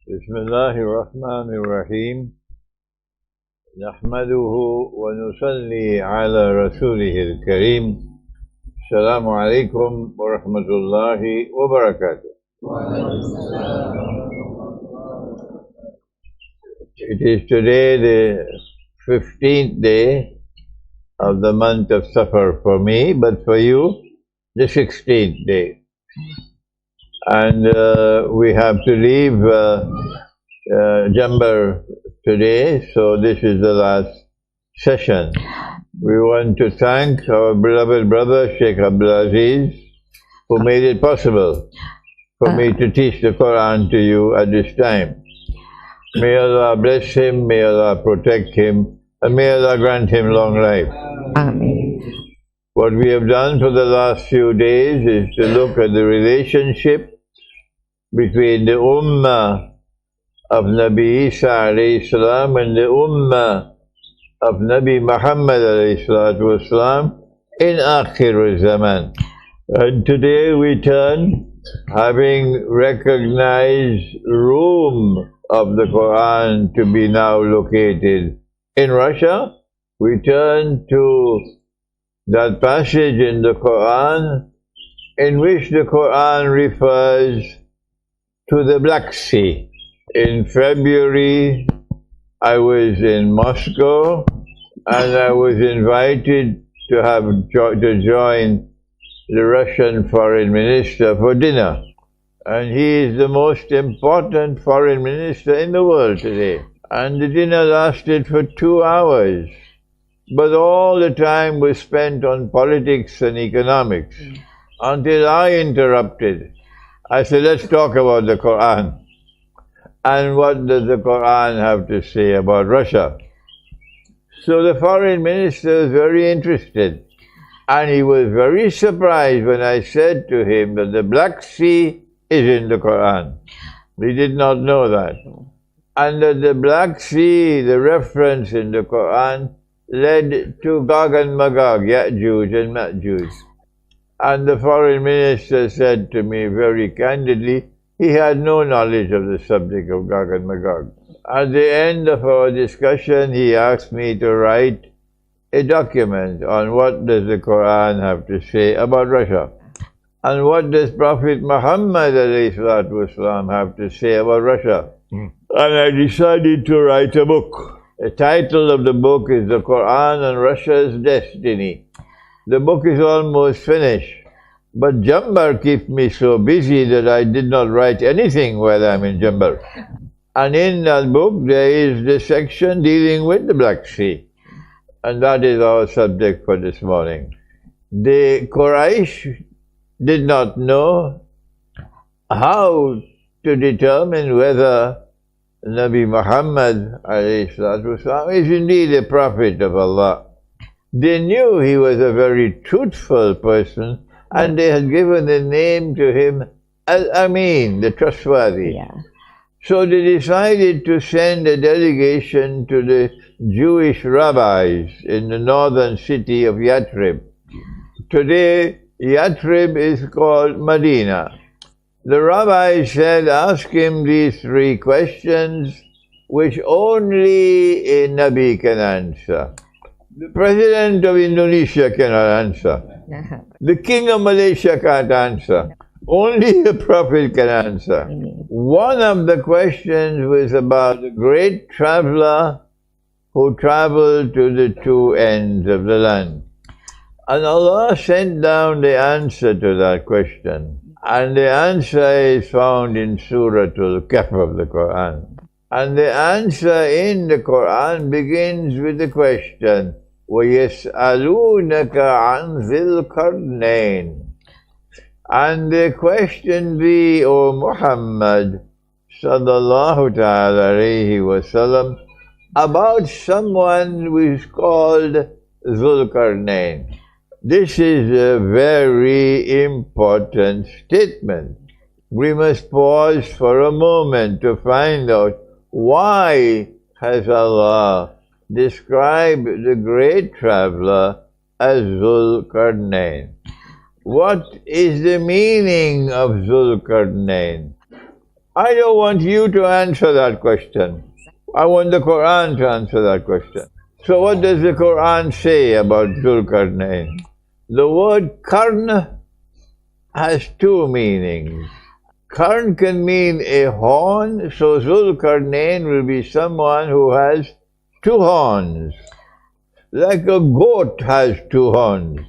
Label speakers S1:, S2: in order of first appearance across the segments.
S1: بسم الله الرحمن الرحيم نحمده ونصلي على رسوله الكريم السلام عليكم ورحمة الله وبركاته. It is today the 15th day of the month of Safar for me, but for you the 16th day. And we have to leave Jambar today, so this is the last session. We want to thank our beloved brother Sheikh Abdul Aziz, who made it possible for me to teach the Qur'an to you at this time. May Allah bless him, may Allah protect him, and may Allah grant him long life.
S2: Amen.
S1: What we have done for the last few days is to look at the relationship between the Ummah of Nabi Isa alayhi salam and the Ummah of Nabi Muhammad alayhi salatu wasalam in Akhir Zaman. And today we turn, having recognized room of the Qur'an to be now located in Russia, we turn to that passage in the Qur'an in which the Qur'an refers to the Black Sea. In February, I was in Moscow and I was invited to join the Russian foreign minister for dinner. And he is the most important foreign minister in the world today. And the dinner lasted for 2 hours. But all the time was spent on politics and economics until I interrupted. I said, let's talk about the Qur'an. And what does the Qur'an have to say about Russia? So the foreign minister was very interested. And he was very surprised when I said to him that the Black Sea is in the Qur'an. He did not know that. And that the Black Sea, the reference in the Qur'an, led to Gog and Magog, Ya'juj and Ma'juj. And the foreign minister said to me very candidly, he had no knowledge of the subject of Gog and Magog. At the end of our discussion, he asked me to write a document on what does the Qur'an have to say about Russia, and what does Prophet Muhammad ﷺ have to say about Russia. And I decided to write a book. The title of the book is The Qur'an and Russia's Destiny. The book is almost finished, but Jambar keeps me so busy that I did not write anything while I'm in Jambar. And in that book there is the section dealing with the Black Sea. And that is our subject for this morning. The Quraysh did not know how to determine whether Nabi Muhammad is indeed a prophet of Allah. They knew he was a very truthful person, and they had given the name to him Al-Amin, the trustworthy.
S2: Yeah.
S1: So they decided to send a delegation to the Jewish rabbis in the northern city of Yathrib. Today, Yathrib is called Medina. The rabbi said, ask him these 3 questions which only a Nabi can answer. The President of Indonesia cannot answer. The King of Malaysia can't answer. Only a Prophet can answer. One of the questions was about the great traveler who traveled to the 2 ends of the land. And Allah sent down the answer to that question. And the answer is found in Surah Al-Kahf of the Qur'an. And the answer in the Qur'an begins with the question, وَيَسْأَلُونَكَ عَنْ ذِي الْقَرْنَيْنِ. And the question be, O Muhammad sallallahu ta'ala alayhi wa sallam, about someone who is called Zulqarnain. This is a very important statement. We must pause for a moment to find out why has Allah described the great traveler as Zulqarnain. What is the meaning of Zulqarnain? I don't want you to answer that question. I want the Qur'an to answer that question. So what does the Qur'an say about Zulkarnain? The word Karn has two meanings. Karn can mean a horn, so Zulkarnain will be someone who has two horns. Like a goat has two horns.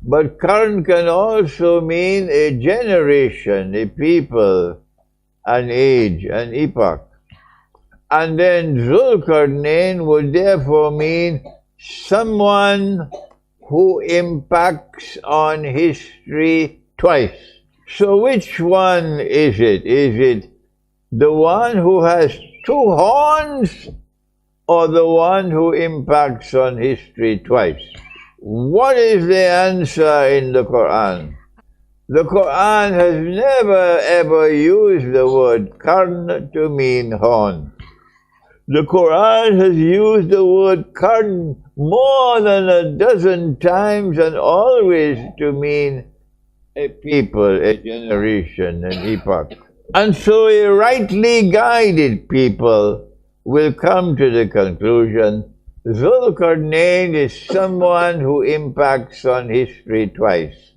S1: But Karn can also mean a generation, a people, an age, an epoch. And then Zulkarnain would therefore mean someone who impacts on history twice. So which one is it? Is it the one who has two horns or the one who impacts on history twice? What is the answer in the Qur'an? The Qur'an has never ever used the word karn to mean horn. The Qur'an has used the word karn more than a dozen times and always to mean a people, a generation, an epoch. And so a rightly guided people will come to the conclusion Zulkarnain is someone who impacts on history twice.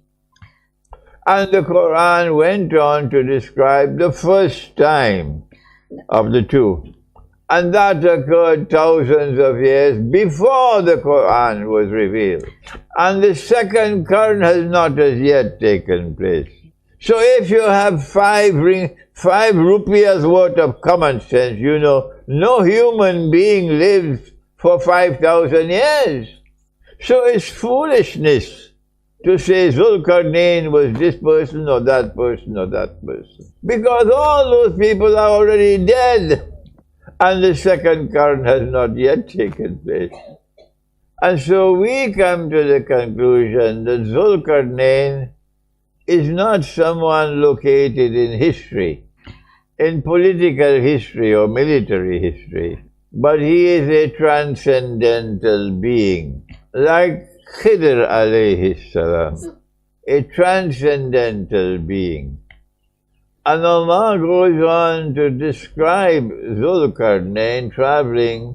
S1: And the Qur'an went on to describe the first time of the two. And that occurred thousands of years before the Qur'an was revealed. And the second Karn has not as yet taken place. So if you have five rupees worth of common sense, you know, no human being lives for 5,000 years. So it's foolishness to say Zulkarnain was this person or that person or that person. Because all those people are already dead. And the second Karn has not yet taken place. And so we come to the conclusion that Zulkarnain is not someone located in history, in political history or military history, but he is a transcendental being, like Khidr alayhi salam, a transcendental being. And Allah goes on to describe Zulkarnain traveling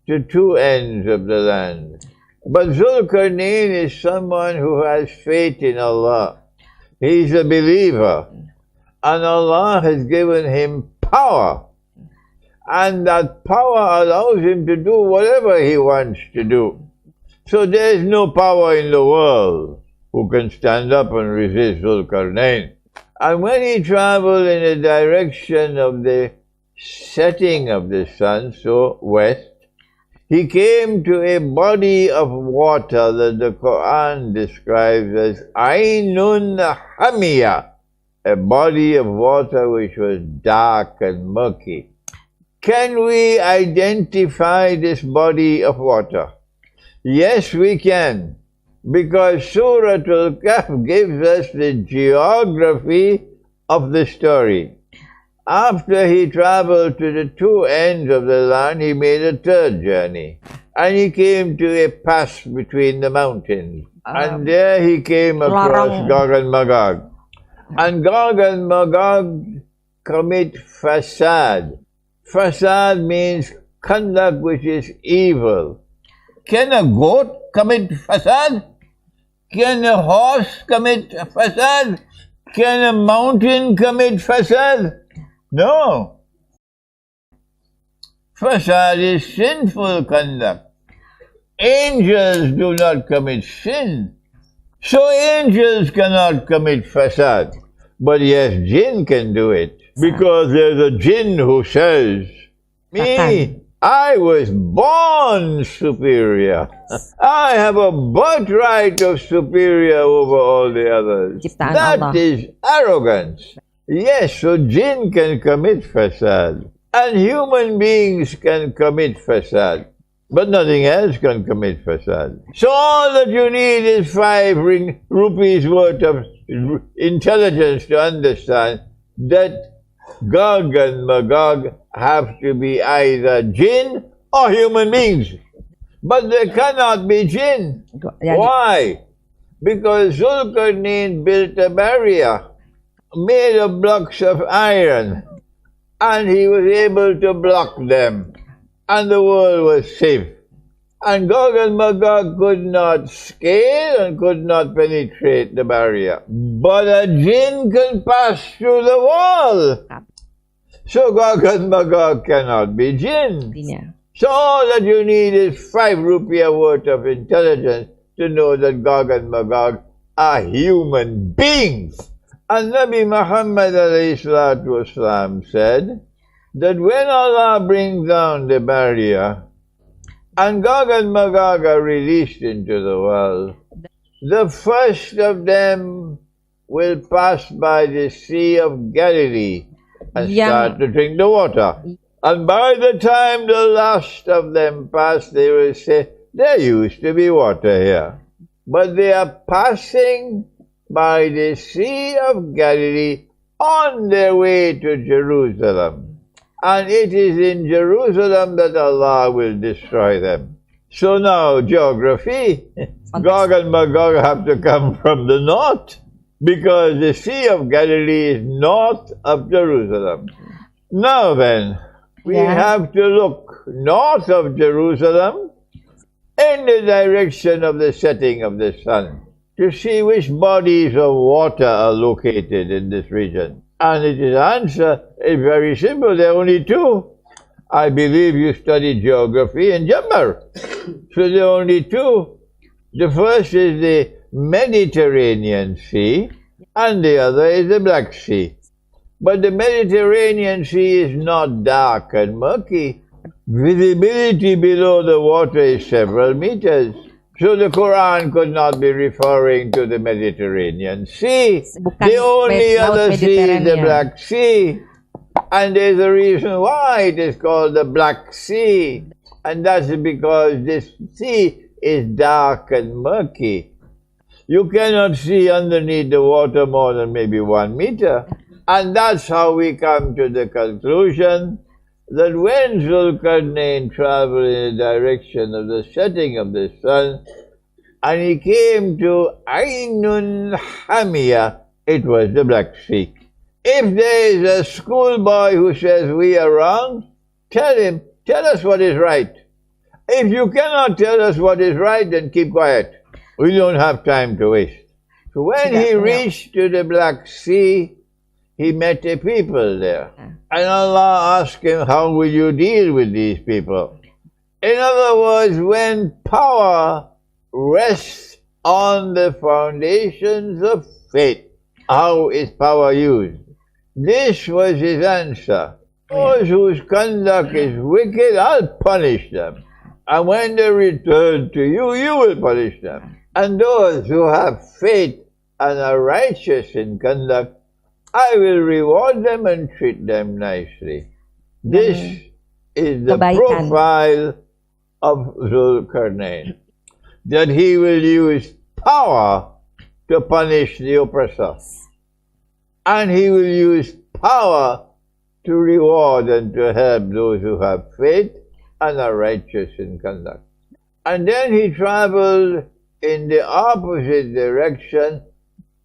S1: to two ends of the land. But Zulkarnain is someone who has faith in Allah. He's a believer. And Allah has given him power. And that power allows him to do whatever he wants to do. So there is no power in the world who can stand up and resist Zulkarnain. And when he traveled in the direction of the setting of the sun, so west, he came to a body of water that the Qur'an describes as Ainun Hamiyah, a body of water which was dark and murky. Can we identify this body of water? Yes, we can. Because Surah Al-Kahf gives us the geography of the story. After he traveled to the two ends of the land, he made a third journey. And he came to a pass between the mountains. And there he came across Gog and Magog. And Gog and Magog commit fasad. Fasad means conduct which is evil. Can a goat commit fasad? Can a horse commit fasad? Can a mountain commit fasad? No. Fasad is sinful conduct. Angels do not commit sin. So angels cannot commit fasad. But yes, jinn can do it. Because there's a jinn who says, me, I was born superior. I have a birthright of superior over all the others. That is arrogance. Yes, so jinn can commit fasad. And human beings can commit fasad. But nothing else can commit fasad. So all that you need is 5 rupees worth of intelligence to understand that Gog and Magog have to be either jinn or human beings. But they cannot be jinn. Why? Because Zulkarnain built a barrier made of blocks of iron. and he was able to block them, and the world was safe. And Gog and Magog could not scale and could not penetrate the barrier. But a jinn can pass through the wall. So Gog and Magog cannot be jinn.
S2: Yeah.
S1: So all that you need is 5 rupiah worth of intelligence to know that Gog and Magog are human beings. And Nabi Muhammad ﷺ said that when Allah brings down the barrier and Gog and Magog are released into the world, the first of them will pass by the Sea of Galilee and start to drink the water. And by the time the last of them pass, they will say, there used to be water here. But they are passing by the Sea of Galilee on their way to Jerusalem. And it is in Jerusalem that Allah will destroy them. So now, geography, Gog and Magog have to come from the north, because the Sea of Galilee is north of Jerusalem. Now then, we have to look north of Jerusalem in the direction of the setting of the sun to see which bodies of water are located in this region. And the answer is very simple. There are only 2. I believe you studied geography in Jammar. So there are only 2. The first is the Mediterranean Sea, and the other is the Black Sea. But the Mediterranean Sea is not dark and murky. Visibility below the water is several meters. So the Qur'an could not be referring to the Mediterranean Sea. The only other sea is the Black Sea. And there's a reason why it is called the Black Sea. And that's because this sea is dark and murky. You cannot see underneath the water more than maybe 1 meter. And that's how we come to the conclusion that when Zulkarnain traveled in the direction of the setting of the sun, and he came to Ainun Hamia, it was the Black Sea. If there is a schoolboy who says we are wrong, tell him, tell us what is right. If you cannot tell us what is right, then keep quiet. We don't have time to waste. So when he reached to the Black Sea, he met a people there. And Allah asked him, how will you deal with these people? In other words, when power rests on the foundations of faith, how is power used? This was his answer. Those whose conduct is wicked, I'll punish them. And when they return to you, you will punish them. And those who have faith and are righteous in conduct, I will reward them and treat them nicely. This is the profile of Zulkarnain, that he will use power to punish the oppressor. And he will use power to reward and to help those who have faith and are righteous in conduct. And then he traveled in the opposite direction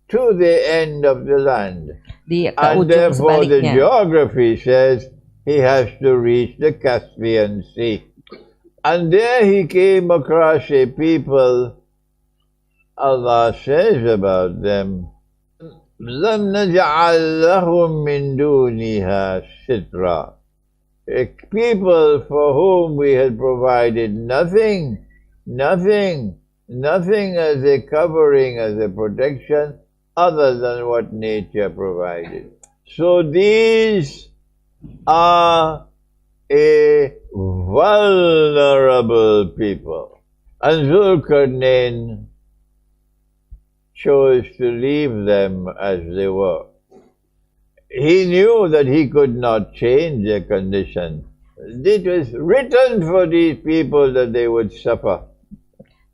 S1: to the end of the land. And therefore the geography says he has to reach the Caspian Sea. And there he came across a people, Allah says about them, لَمْ نَجْعَلْ لَهُم مِّن دُونِهَا سِتْرًا. A people for whom we had provided nothing as a covering, as a protection, other than what nature provided. So these are a vulnerable people. And Zulkarnain chose to leave them as they were. He knew that he could not change their condition. It was written for these people that they would suffer.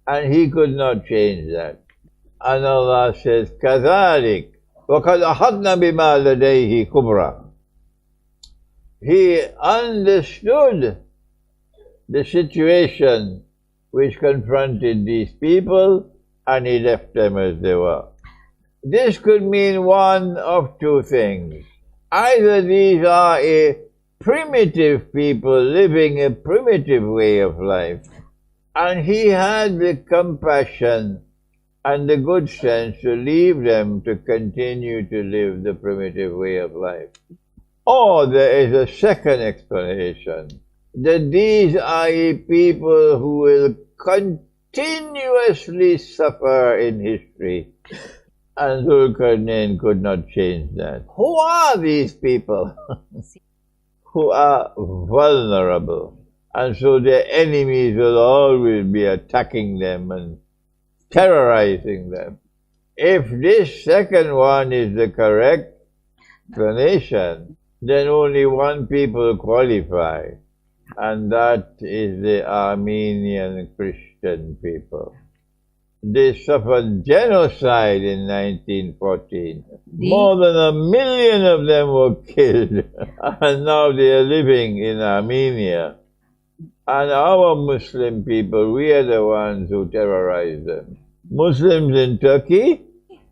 S1: And he could not change that. And Allah says, كَذَلِكَ وَقَدْ أَحَطْنَا بِمَا لَدَيْهِ كُبْرًا. He understood the situation which confronted these people, and he left them as they were. This could mean one of 2 things. Either these are a primitive people living a primitive way of life. And he had the compassion and the good sense to leave them to continue to live the primitive way of life. Or there is a second explanation, that these are a people who will continuously suffer in history. And Zulkarnain could not change that. Who are these people? Who are vulnerable. And so their enemies will always be attacking them and terrorizing them. If this second one is the correct explanation, then only one people qualify, and that is the Armenian Christian people. They suffered genocide in 1914. More than 1 million of them were killed, and now they are living in Armenia. And our Muslim people, we are the ones who terrorize them. Muslims in Turkey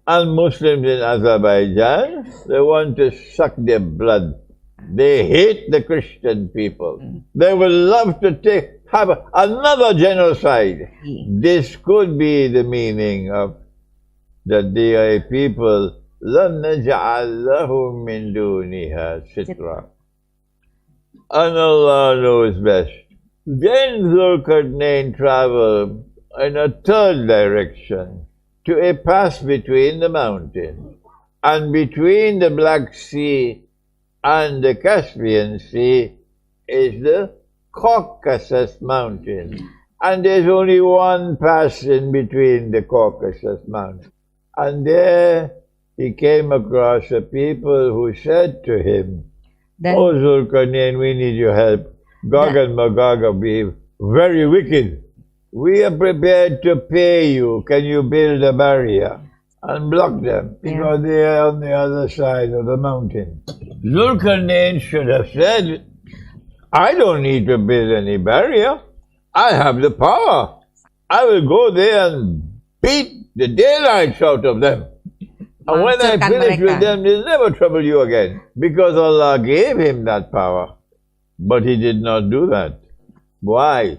S1: and Muslims in Azerbaijan, they want to suck their blood. They hate the Christian people. They would love to have another genocide. This could be the meaning of that they are a people, لَمْ نَجْعَلْ لَهُم مِّن دُونِهَا سِتْرًا. And Allah knows best. Then Zulkarnain traveled in a third direction to a pass between the mountains, and between the Black Sea and the Caspian Sea is the Caucasus Mountains. And there's only one pass in between the Caucasus Mountains. And there he came across a people who said to him, "Oh Zulkarnain, we need your help. Gog and Magog are being very wicked. We are prepared to pay you. Can you build a barrier and block them? Because they are on the other side of the mountain." Zulkarnain should have said, "I don't need to build any barrier. I have the power. I will go there and beat the daylights out of them. And when I finish with them, they'll never trouble you again." Because Allah gave him that power. But he did not do that. Why?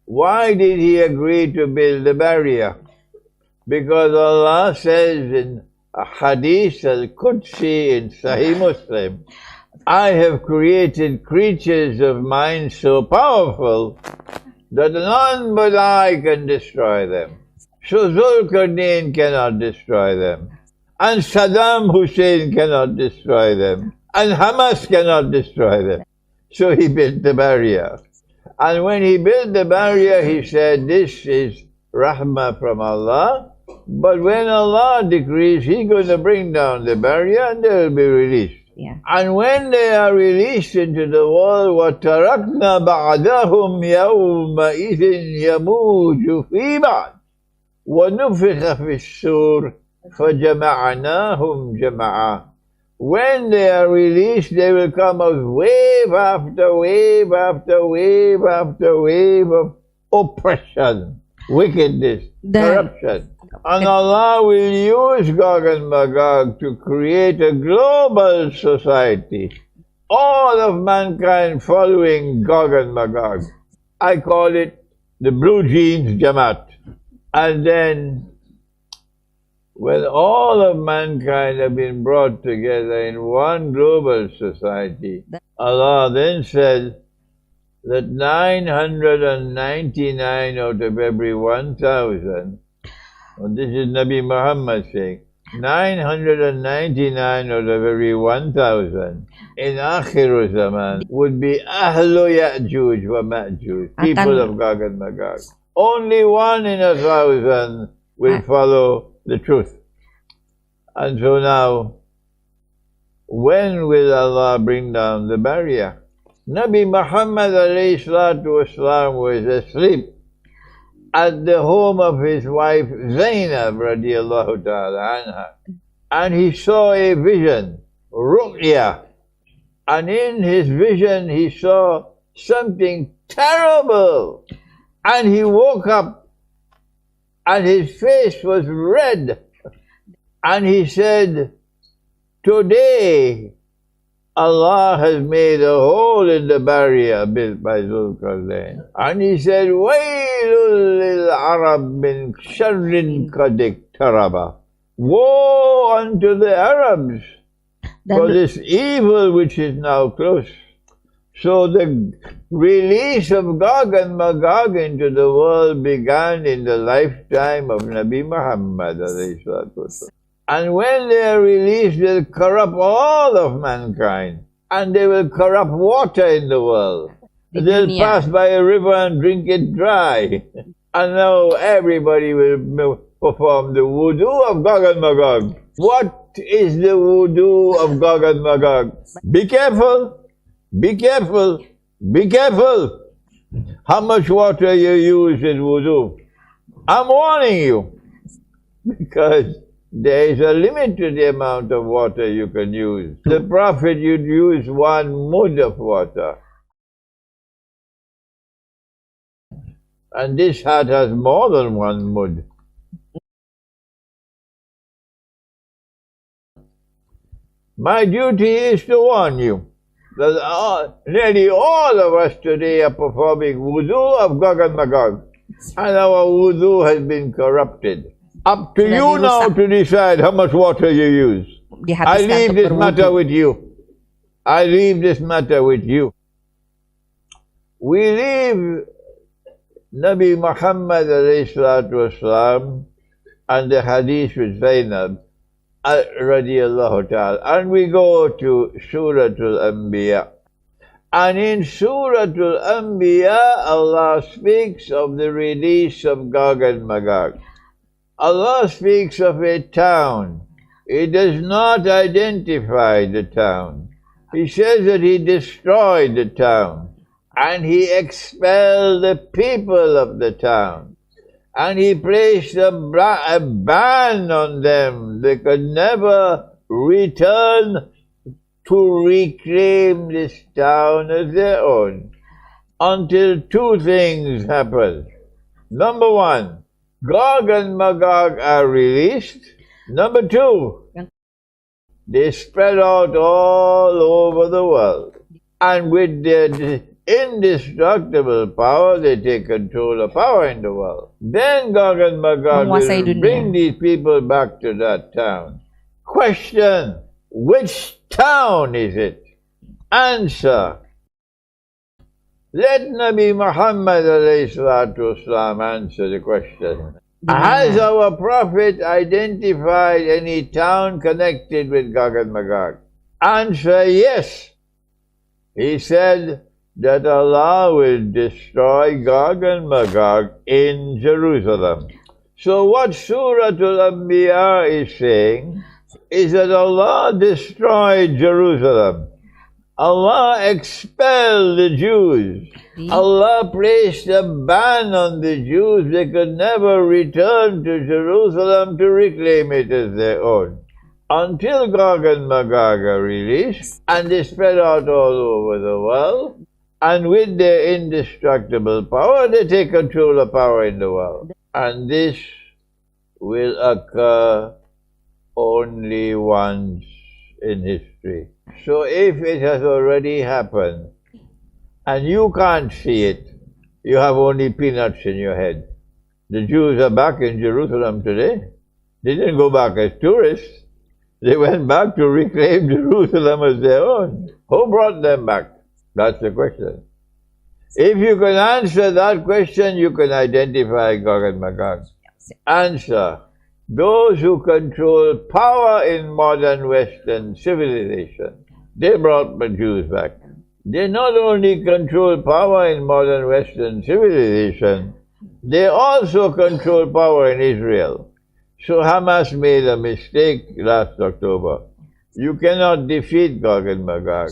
S1: Why did he agree to build the barrier? Because Allah says in a hadith al-Qudsi in Sahih Muslim, "I have created creatures of mind so powerful that none but I can destroy them." So Zulkarnain cannot destroy them. And Saddam Hussein cannot destroy them. And Hamas cannot destroy them. So he built the barrier. And when he built the barrier, he said, "This is rahmah from Allah. But when Allah decrees, He's going to bring down the barrier and they will be released." And when they are released into the world, وَتَرَكْنَا بَعْدَهُمْ يَوْمَئِذٍ يَمُوجُ فِي بَعْدٍ وَنُفِخَ فِي الصُّورِ فَجَمَعْنَاهُمْ جَمَعًا. When they are released, they will come out wave after wave after wave after wave of oppression, wickedness, corruption. And Allah will use Gog and Magog to create a global society. All of mankind following Gog and Magog. I call it the Blue Jeans Jamaat. And then when all of mankind have been brought together in one global society, Allah then said that 999 out of every 1,000, and this is Nabi Muhammad saying, 999 out of every 1,000 in Akhiru Zaman would be Ahlu Ya'juj wa Ma'juj, people of Gog and Magog. Only 1 in 1,000 will follow the truth. And so now, when will Allah bring down the barrier? Nabi Muhammad alayhi salatu wasalam was asleep at the home of his wife Zainab radiallahu ta'ala anha. And he saw a vision, ru'ya. And in his vision he saw something terrible. And he woke up and his face was red. And he said, "Today Allah has made a hole in the barrier built by Zulkarnain. And he said, Wailul lil Arab min sharrin qadik taraba. Woe unto the Arabs for this evil which is now close. So the release of Gog and Magog into the world began in the lifetime of Nabi Muhammad. And when they are released, they'll corrupt all of mankind. And they will corrupt water in the world. They'll pass by a river and drink it dry. And now everybody will perform the wudu of Gog and Magog. What is the wudu of Gog and Magog? Be careful. Be careful, be careful how much water you use in wudu. I'm warning you, because there is a limit to the amount of water you can use. The Prophet you'd use 1 mud of water. And this hat has more than 1 mud. My duty is to warn you that nearly all of us today are performing wudu of Gog and Magog. And our wudu has been corrupted. Up to you now to decide how much water you use. I leave this matter with you. I leave this matter with you. We leave Nabi Muhammad والسلام, and the hadith with Zainab radiallahu ta'ala, and we go to Surah Al-Anbiya. And in Surah Al-Anbiya, Allah speaks of the release of Gog and Magog. Allah speaks of a town. He does not identify the town. He says that He destroyed the town, and He expelled the people of the town. And He placed a ban on them. They could never return to reclaim this town as their own until 2 things happen. Number 1, Gog and Magog are released. Number 2, they spread out all over the world. And with their indestructible power, they take control of power in the world. Then Gog and Magog will bring these people back to that town. Question, which town is it? Answer, let Nabi Muhammad ﷺ answer the question. Has our Prophet identified any town connected with Gog and Magog? Answer, yes. He said that Allah will destroy Gog and Magog in Jerusalem. So what Surah Al-Anbiya is saying is that Allah destroyed Jerusalem. Allah expelled the Jews. Allah placed a ban on the Jews. They could never return to Jerusalem to reclaim it as their own, until Gog and Magog are released, and they spread out all over the world. And with their indestructible power, they take control of power in the world. And this will occur only once in history. So if it has already happened, and you can't see it, you have only peanuts in your head. The Jews are back in Jerusalem today. They didn't go back as tourists. They went back to reclaim Jerusalem as their own. Who brought them back? That's the question. If you can answer that question, you can identify Gog and Magog. Answer, those who control power in modern Western civilization, they brought the Jews back. They not only control power in modern Western civilization, they also control power in Israel. So Hamas made a mistake last October. You cannot defeat Gog and Magog.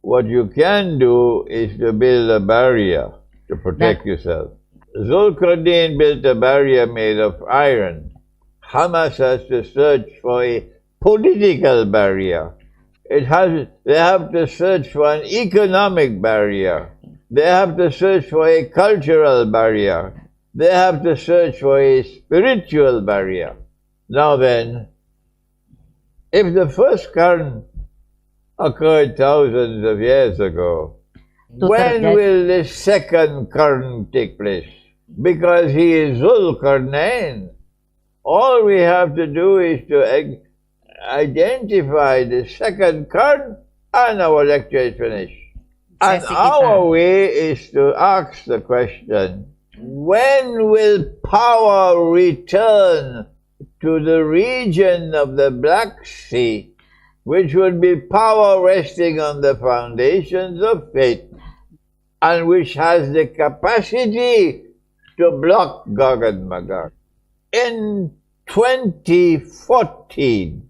S1: What you can do is to build a barrier to protect yourself. Zulkarnain built a barrier made of iron. Hamas has to search for a political barrier. They have to search for an economic barrier. They have to search for a cultural barrier. They have to search for a spiritual barrier. Now then, if the first current occurred thousands of years ago. When will the second Qarn take place? Because he is Zulqarnain. All we have to do is to identify the second Qarn and our lecture is finished. And our way is to ask the question, when will power return to the region of the Black Sea, which would be power resting on the foundations of faith, and which has the capacity to block Gog and Magog? In 2014,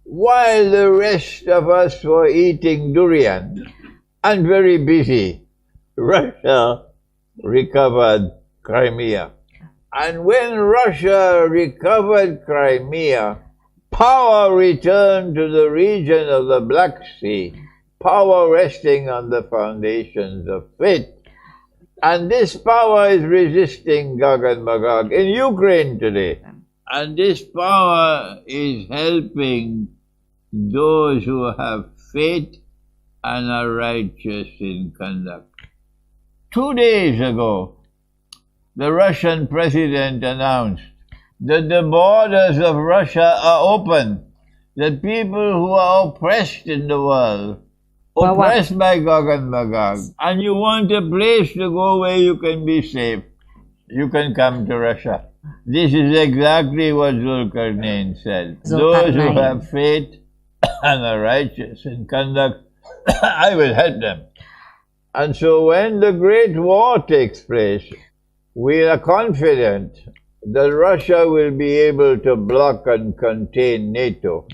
S1: while the rest of us were eating durian and very busy, Russia recovered Crimea. And when Russia recovered Crimea, power returned to the region of the Black Sea, power resting on the foundations of faith. And this power is resisting Gog and Magog in Ukraine today. And this power is helping those who have faith and are righteous in conduct. 2 days ago, the Russian president announced that the borders of Russia are open, that people who are oppressed in the world, oppressed by Gog and Magog, and you want a place to go where you can be safe, you can come to Russia. This is exactly what Zulqarnain said. Those who have faith and are righteous in conduct, I will help them. And so when the Great War takes place, we are confident that Russia will be able to block and contain NATO.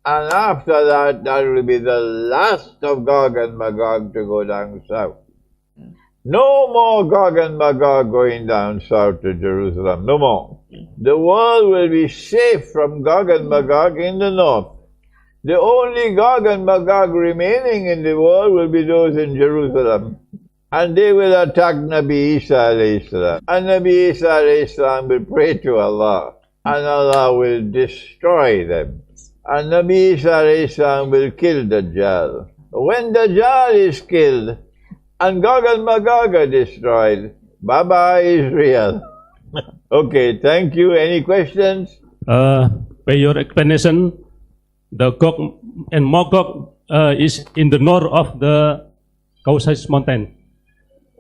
S1: And after that, that will be the last of Gog and Magog to go down south. No more Gog and Magog going down south to Jerusalem, no more. The world will be safe from Gog and Magog in the north. The only Gog and Magog remaining in the world will be those in Jerusalem. And they will attack Nabi Isa alayhi salam. And Nabi Isa alayhi salam will pray to Allah. And Allah will destroy them. And Nabi Isa alayhi salam will kill Dajjal. When Dajjal is killed, and Gog and Magog are destroyed, bye-bye Israel. Okay, thank you. Any questions?
S2: By your explanation, the Gog and Magog is in the north of the Caucasus mountain.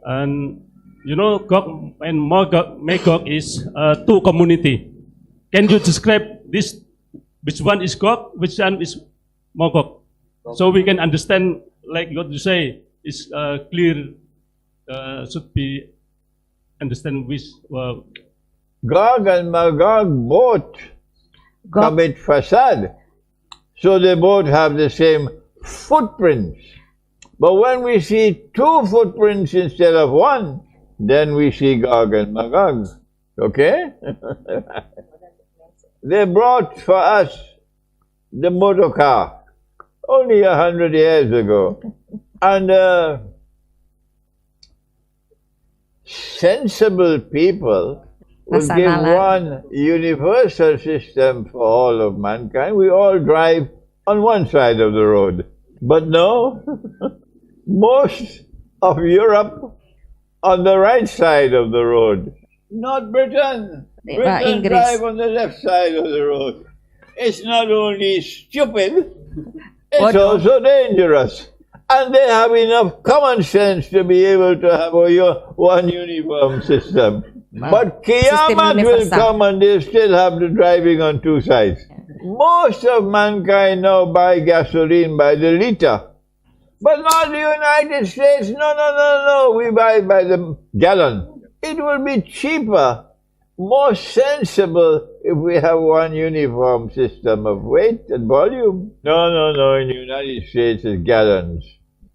S2: And you know, Gog and Magog is two community. Can you describe this? Which one is Gog, which one is Magog? So we can understand, like what you say, is clear, should be understand which.
S1: Gog and Magog both commit fasad. So they both have the same footprints. But when we see two footprints instead of one, then we see Gog and Magog. Okay? They brought for us the motor car only 100 years ago. And sensible people will give one universal system for all of mankind. We all drive on one side of the road. But no, most of Europe on the right side of the road. Not Britain. Britain drive on the left side of the road. It's not only stupid, it's also dangerous. And they have enough common sense to be able to have one uniform system. But Qiyamah will come and they still have the driving on two sides. Most of mankind now buy gasoline by the liter. But not the United States. No. We buy by the gallon. It will be cheaper, more sensible if we have one uniform system of weight and volume. No. In the United States it's gallons.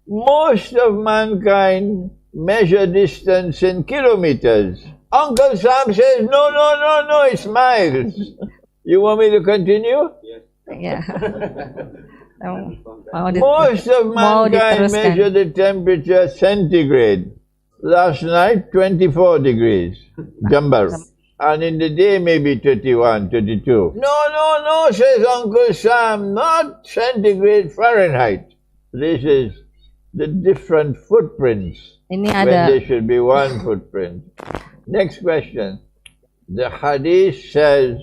S1: Most of mankind measure distance in kilometers. Uncle Sam says, no, it's miles. You want me to continue?
S3: Yeah.
S1: Most of mankind measure the temperature centigrade. Last night, 24 degrees, Jambar. And in the day, maybe 31, 32. No, says Uncle Sam, not centigrade, Fahrenheit. This is the different footprints
S3: Ini
S1: when
S3: ada
S1: there should be one footprint. Next question. The hadith says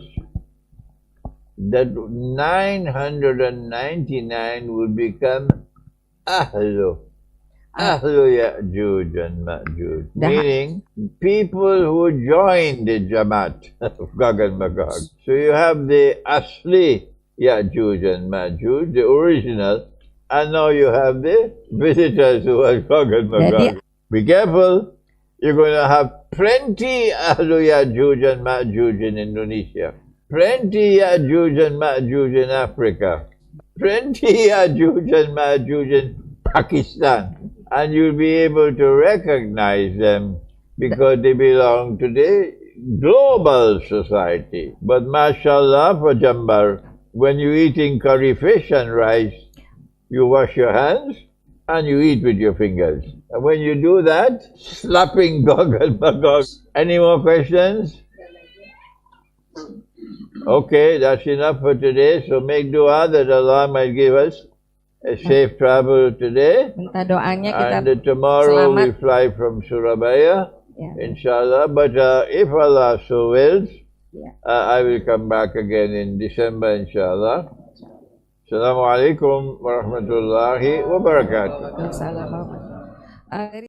S1: that 999 will become Ahlu Ya'juj and Ma'juj, meaning people who join the Jamaat of Gog and Magog. So you have the Asli Ya'juj and Ma'juj, the original, and now you have the visitors who are Gog and Magog. Be careful, you're going to have plenty Ahlu Ya'juj and Ma'juj in Indonesia, plenty Ya'juj and Ma'juj in Africa, plenty Ya'juj and Ma'juj in Pakistan. And you'll be able to recognize them because they belong to the global society. But mashallah for Jambar, when you're eating curry fish and rice, you wash your hands and you eat with your fingers. And when you do that, slapping Gog and Magog. Any more questions? Okay, that's enough for today. So make dua that Allah might give us a safe travel today.
S3: minta doanya kita
S1: And tomorrow we
S3: selamat.
S1: fly from Surabaya,
S3: Ya.
S1: inshallah. But if Allah so wills,
S3: Ya.
S1: I will come back again in December, inshallah. Assalamu alaikum warahmatullahi wabarakatuh.
S3: Waalaikumsalam.